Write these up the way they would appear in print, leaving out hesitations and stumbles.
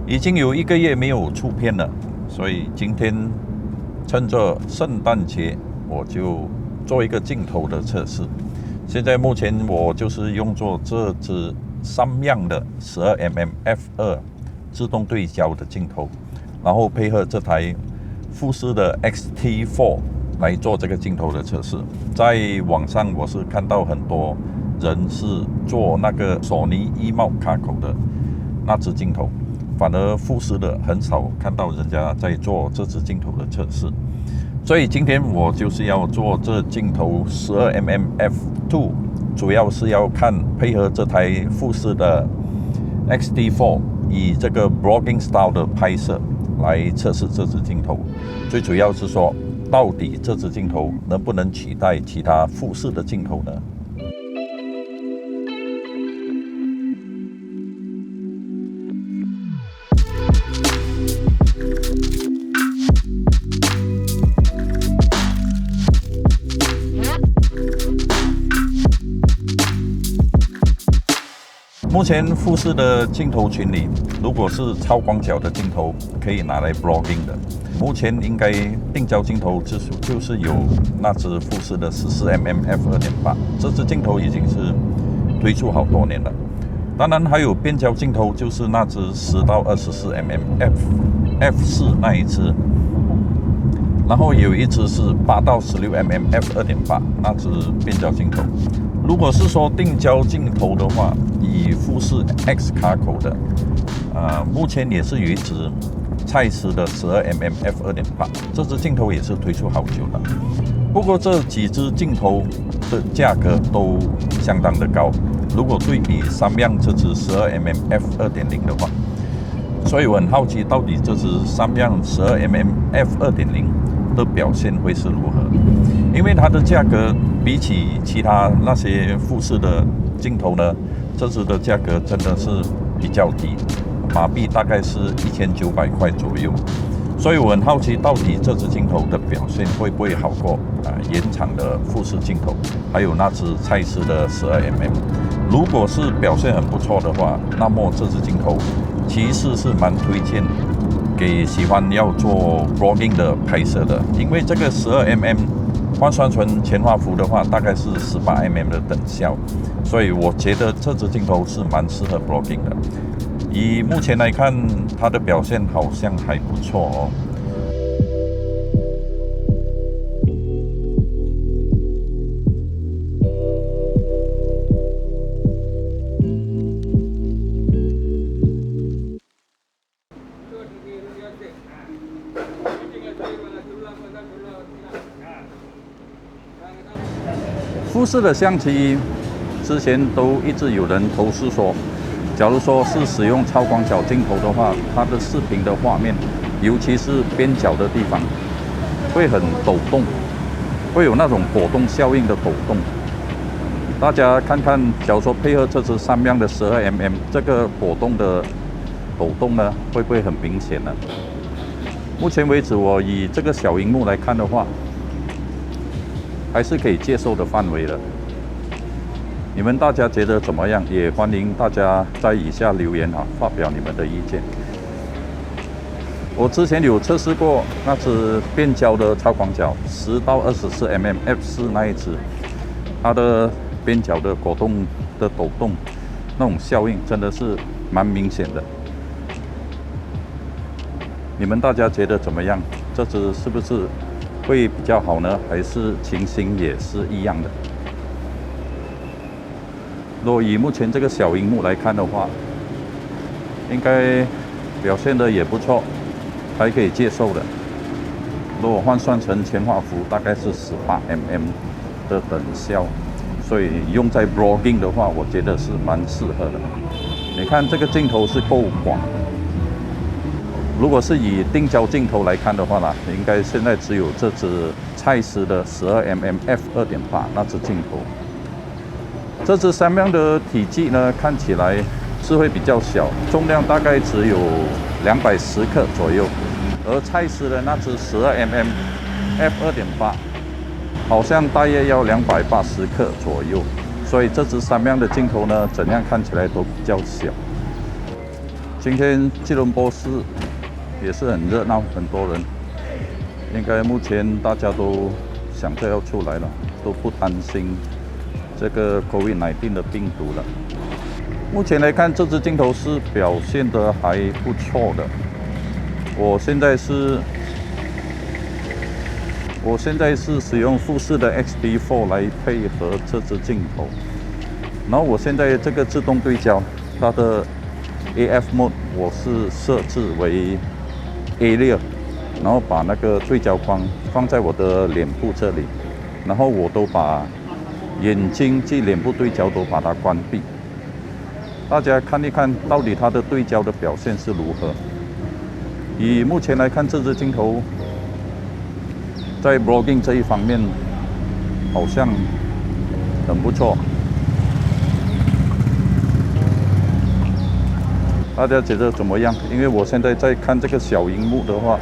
已经有1个月没有出片了，所以今天趁着圣诞节，我就做一个镜头的测试。现在目前我就是用作这支Samyang的12mm f2 自动对焦的镜头，然后配合这台富士的 XT4 来做这个镜头的测试。在网上我是看到很多人是做那个索尼E-mount卡口的那支镜头，反而富士的很少看到人家在做这支镜头的测试。所以今天我就是要做这镜头12mm f2， 主要是要看配合这台富士的 XT4 以这个 vlogging style 的拍摄来测试这支镜头。最主要是说，到底这支镜头能不能取代其他富士的镜头呢？目前富士的镜头群里，如果是超广角的镜头，可以拿来 vlogging 的。目前应该定焦镜头就是有那支富士的14mm f2.8， 这支镜头已经是推出好多年了。当然还有变焦镜头，就是那支10到24mm f4 那一支，然后有一支是8到16mm f2.8 那支变焦镜头。如果是说定焦镜头的话，以富士 X 卡口的，目前也是有一支蔡司的12mm f2.8， 这支镜头也是推出好久了。不过这几支镜头的价格都相当的高，如果对比Samyang这支12mm f2.0 的话，所以我很好奇，到底这支Samyang 12mm f2.0 的表现会是如何？因为它的价格比起其他那些富士的镜头呢，这支的价格真的是比较低，马币大概是1900块左右。所以我很好奇，到底这支镜头的表现会不会好过原厂的富士镜头，还有那支蔡司的12mm。如果是表现很不错的话，那么这支镜头其实是蛮推荐给喜欢要做 vlogging 的拍摄的，因为这个12mm 换算成全画幅的话，大概是18mm 的等效，所以我觉得这支镜头是蛮适合 vlogging 的。以目前来看，它的表现好像还不错哦。富士的相机之前都一直有人投诉说，假如说是使用超广角镜头的话，它的视频的画面，尤其是边角的地方，会很抖动，会有那种波动效应的抖动。大家看看，假如说配合这支Samyang的12mm，这个波动的抖动呢，会不会很明显呢？目前为止，我以这个小荧幕来看的话，还是可以接受的范围了。你们大家觉得怎么样？也欢迎大家在以下留言发表你们的意见。我之前有测试过那支变焦的超广角10到24mm f4 那一支，它的边角的果冻的抖动那种效应真的是蛮明显的。你们大家觉得怎么样？这支是不是会比较好呢？还是情形也是一样的？如果以目前这个小荧幕来看的话，应该表现的也不错，还可以接受的。如果换算成全画幅，大概是18mm 的等效，所以用在 vlogging 的话，我觉得是蛮适合的。你看这个镜头是够广。如果是以定焦镜头来看的话呢，应该现在只有这支蔡司的12mm f2.8 那支镜头。这支Samyang的体积呢，看起来是会比较小，重量大概只有210克左右，而蔡司的那支12mm f2.8 好像大约要280克左右，所以这支Samyang的镜头呢，怎样看起来都比较小。今天吉隆坡市也是很热闹，很多人。应该目前大家都想着要出来了，都不担心这个 COVID-19 的病毒了。目前来看，这支镜头是表现得还不错的。我现在是使用富士的 XT4 来配合这支镜头，然后我现在这个自动对焦，它的 AF mode 我是设置为 A6， 然后把那个对焦框放在我的脸部这里，然后我都把眼睛及脸部对焦都把它关闭。大家看一看到底它的对焦的表现是如何。以目前来看，这支镜头在 vlogging 这一方面好像很不错。大家觉得怎么样？因为我现在在看这个小荧幕的话，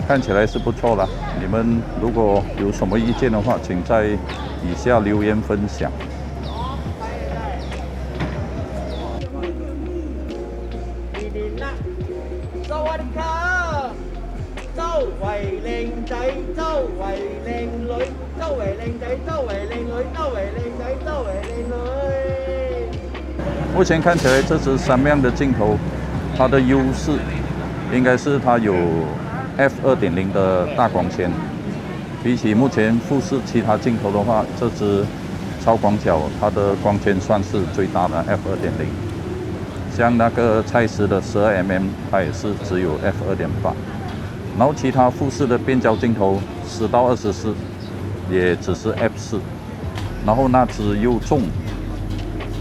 看起来是不错啦。你们如果有什么意见的话，请在底下留言分享。周圍靚仔，周圍靚女，周圍靚仔，周圍靚女，周圍靚仔，周圍靚女。目前看起来，这支三样的镜头，它的优势应该是它有 f2.0 的大光圈。比起目前富士其他镜头的话，这支超广角它的光圈算是最大的 f2.0。像那个蔡司的12mm， 它也是只有 f2.8。然后其他富士的变焦镜头10到24也只是 f4， 然后那只又重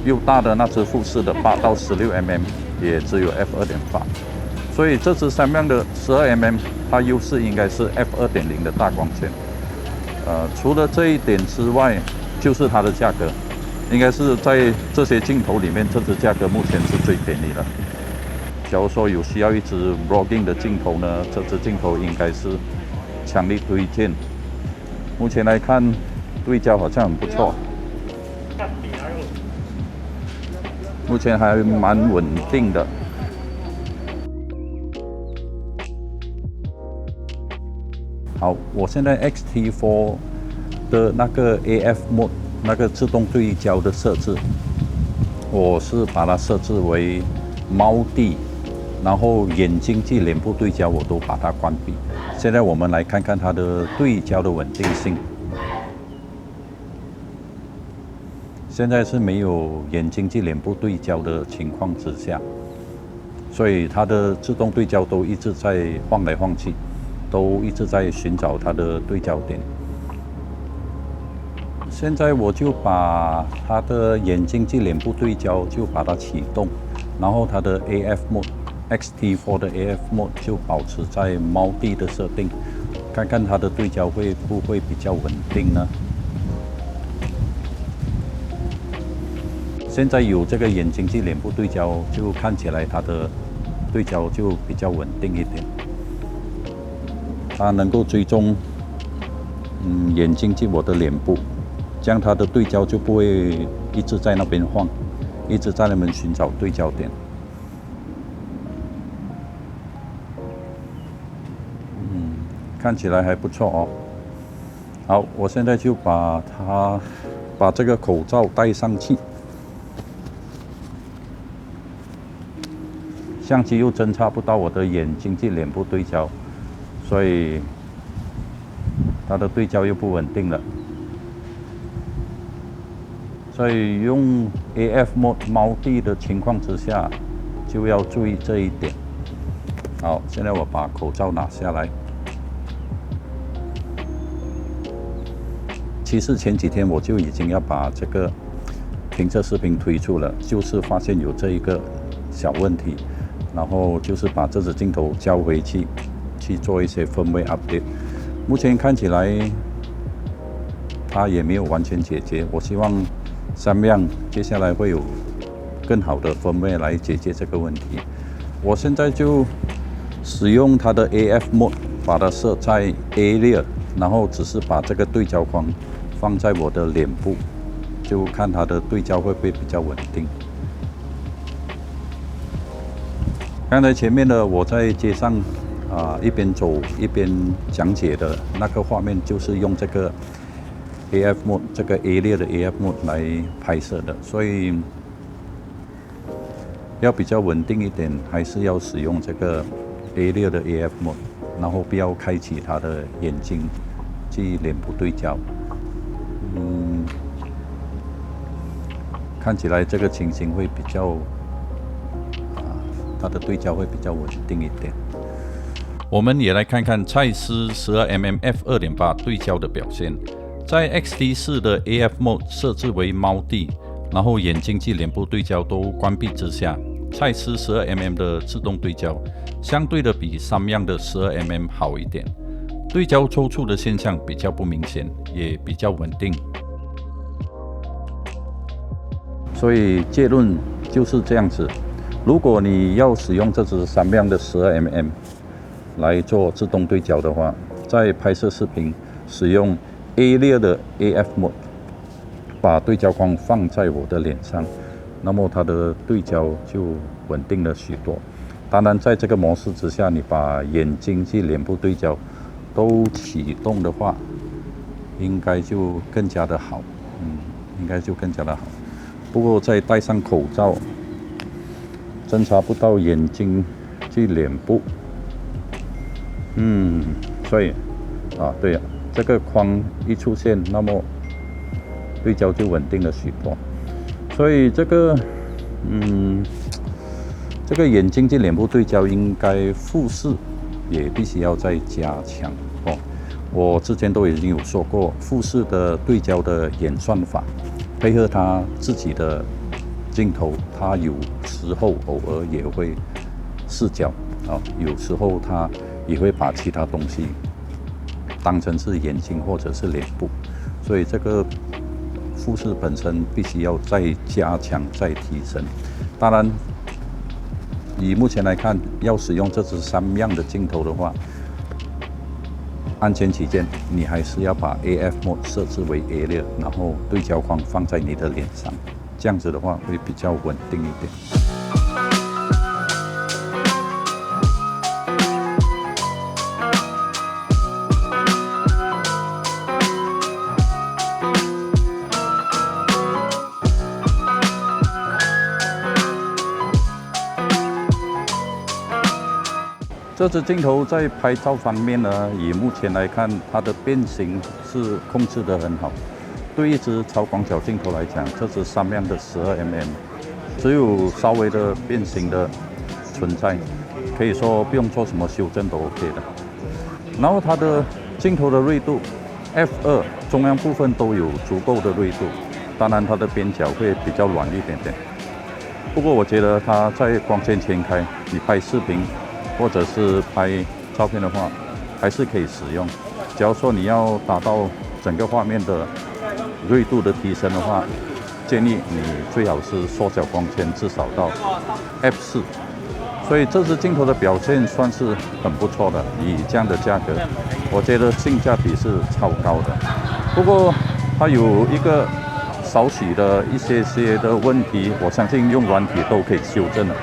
又大的那只富士的8到16mm也只有 f2.8， 所以这支三样的12mm它优势应该是 f2.0 的大光圈。除了这一点之外，就是它的价格，应该是在这些镜头里面，这支价格目前是最便宜的。假如说有需要一支 vlogging 的镜头呢，这支镜头应该是强力推荐。目前来看，对焦好像很不错，目前还蛮稳定的。好，我现在 XT4 的那个 AF mode 那个自动对焦的设置，我是把它设置为猫地。然后眼睛及脸部对焦我都把它关闭。现在我们来看看它的对焦的稳定性。现在是没有眼睛及脸部对焦的情况之下，所以它的自动对焦都一直在晃来晃去，都一直在寻找它的对焦点。现在我就把它的眼睛及脸部对焦就把它启动，然后它的 AF mode。XT4 的 AF mode 就保持在猫地的设定，看看它的对焦会不会比较稳定呢？现在有这个眼睛及脸部对焦，就看起来它的对焦就比较稳定一点。它能够追踪眼睛及我的脸部，这样它的对焦就不会一直在那边晃，一直在那边寻找对焦点。看起来还不错哦。好，我现在就把这个口罩戴上去，相机又侦察不到我的眼睛及脸部对焦，所以它的对焦又不稳定了。所以用 AF mode 猫地的情况之下，就要注意这一点。好，现在我把口罩拿下来。其实前几天我就已经要把这个评测视频推出了，就是发现有这一个小问题，然后就是把这支镜头交回去做一些firmware update。目前看起来它也没有完全解决，我希望三样接下来会有更好的firmware来解决这个问题。我现在就使用它的 AF mode， 把它设在 A6， 然后只是把这个对焦框放在我的脸部，就看它的对焦会不会比较稳定。刚才前面呢，我在街上一边走一边讲解的那个画面，就是用这个 AF mode 这个 A 列的 AF mode 来拍摄的，所以要比较稳定一点，还是要使用这个 A 列的 AF mode， 然后不要开启它的眼睛及脸部对焦。看起来这个情形会比较它的对焦会比较稳定一点。我们也来看看蔡司 12mm f2.8 对焦的表现。在 XT4 的 AF Mode 设置为猫地，然后眼睛及脸部对焦都关闭之下，蔡司 12mm 的自动对焦相对的比三样的 12mm 好一点，对焦抽搐的现象比较不明显，也比较稳定。所以结论就是这样子。如果你要使用这支三样的 12mm 来做自动对焦的话，在拍摄视频使用 A 列的 AF Mode， 把对焦框放在我的脸上，那么它的对焦就稳定了许多。当然，在这个模式之下，你把眼睛及脸部对焦都启动的话，应该就更加的好。应该就更加的好。不过再戴上口罩，侦查不到眼睛及脸部。所以对呀，这个框一出现，那么对焦就稳定了许多。所以这个眼睛及脸部对焦应该复视也必须要再加强哦。我之前都已经有说过，复视的对焦的演算法，配合它自己的镜头，它有时候偶尔也会视角有时候它也会把其他东西当成是眼睛或者是脸部，所以这个复视本身必须要再加强、再提升。当然，以目前来看，要使用这支三样的镜头的话，安全起见，你还是要把 AF Mode 设置为 A 列，然后对焦框放在你的脸上，这样子的话会比较稳定一点。这支镜头在拍照方面呢，以目前来看，它的变形是控制得很好。对一支超广角镜头来讲，这支三样的12mm只有稍微的变形的存在，可以说不用做什么修正都 OK 的。然后它的镜头的锐度 f2 中央部分都有足够的锐度，当然它的边角会比较软一点点。不过我觉得它在光线全开，你拍视频或者是拍照片的话，还是可以使用。假如说你要达到整个画面的锐度的提升的话，建议你最好是缩小光圈，至少到 f4。所以这支镜头的表现算是很不错的，以这样的价格，我觉得性价比是超高的。不过它有一个少许的一些的问题，我相信用软体都可以修正的。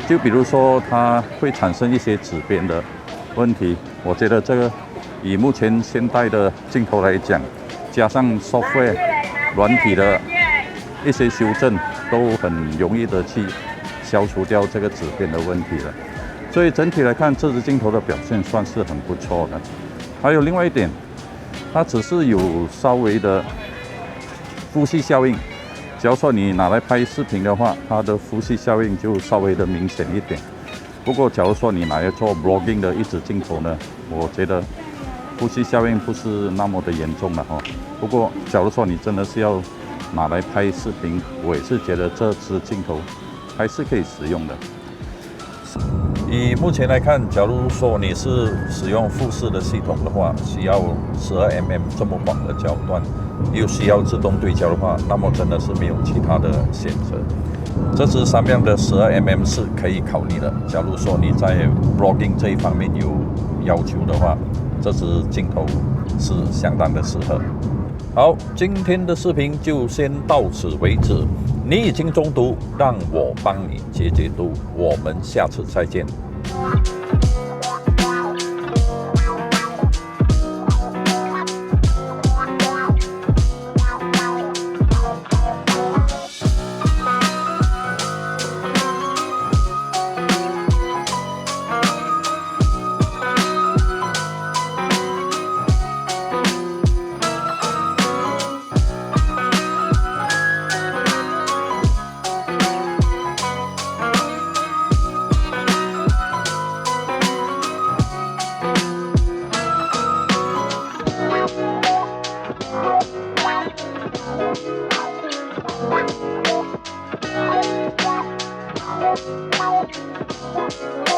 就比如说它会产生一些指边的问题，我觉得这个以目前现代的镜头来讲，加上 software 软体的一些修正，都很容易的去消除掉这个指边的问题了。所以整体来看，这支镜头的表现算是很不错的。还有另外一点，它只是有稍微的呼吸效应。假如说你拿来拍视频的话，它的呼吸效应就稍微的明显一点。不过，假如说你拿来做 vlogging 的一支镜头呢，我觉得呼吸效应不是那么的严重了哦。不过，假如说你真的是要拿来拍视频，我也是觉得这支镜头还是可以使用的。以目前来看，假如说你是使用富士的系统的话，需要12mm 这么广的焦段，又需要自动对焦的话，那么真的是没有其他的选择。这支三样的12mm是可以考虑的。假如说你在 vlogging 这一方面有要求的话，这支镜头是相当的适合。好，今天的视频就先到此为止。你已经中毒，让我帮你解毒。我们下次再见。Wow.